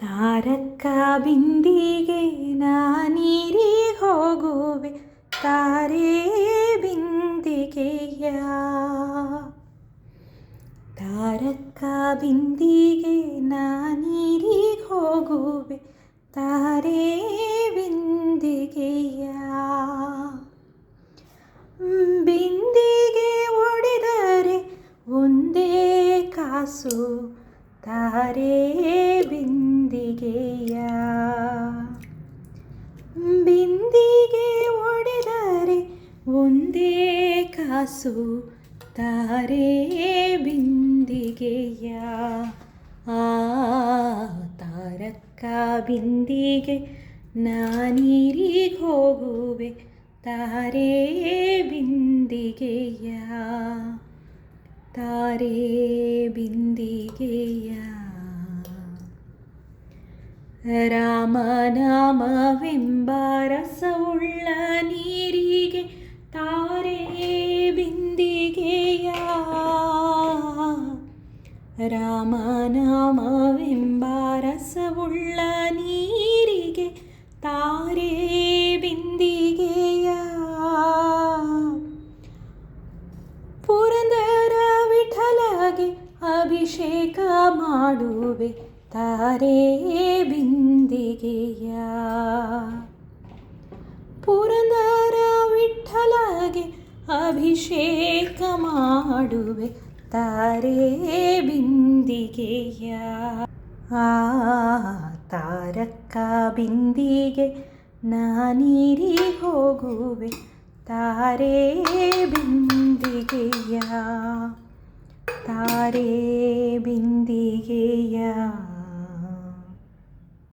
ತಾರಕ್ಕ ಬಿಂದಿಗೆ ನಾನೀರಿಗೆ ಹೋಗುವೆ ತಾರೆ ಬಿಂದಿಗೆಯ. ತಾರಕ್ಕ ಬಿಂದಿಗೆ ನಾನೀರಿಗೆ ಹೋಗುವೆ ತಾರೆ ಬಿಂದಿಗೆಯ. ಬಿಂದಿಗೆ ಒಡೆದರೆ ಒಂದೇ ಕಾಸು ತಾರೆ ಬಿಂದಿಗೆಯ. ಬಿಂದಿಗೆ ಒಡೆದರೆ ಒಂದೇ ಕಾಸು ತಾರೆ ಬಿಂದಿಗೆಯ. ತಾರಕ್ಕ ಬಿಂದಿಗೆ ನಾನೀರಿಗೆ ಹೋಗುವೆ ತಾರೆ ಬಿಂದಿಗೆಯ. ತಾರೆ ಬಿಂದಿಗೆಯ. ರಾಮನಾಮವೆಂಬ ರಸವುಳ್ಳ ನೀರಿಗೆ ತಾರೆ ಬಿಂದಿಗೆಯ. ರಾಮನಾಮವೆಂಬ ರಸವುಳ್ಳ ನೀರಿಗೆ ತಾರೆ ಬಿಂದಿಗೆಯ. ಪುರಂದರ ವಿಠಲಗೆ ಅಭಿಷೇಕ ಮಾಡುವೆ ತಾರೆ ಬಿಂದಿಗೆಯ. ಪುರಂದರ ವಿಠಲಗೆ ಅಭಿಷೇಕ ಮಾಡುವೆ ತಾರೆ ಬಿಂದಿಗೆಯ. ತಾರಕ್ಕ ಬಿಂದಿಗೆ ನಾನೀರಿಗೆ ಹೋಗುವೆ ತಾರೆ ಬಿಂದಿಗೆಯ. ತಾರೆ ಬಿಂದಿಗೆಯ.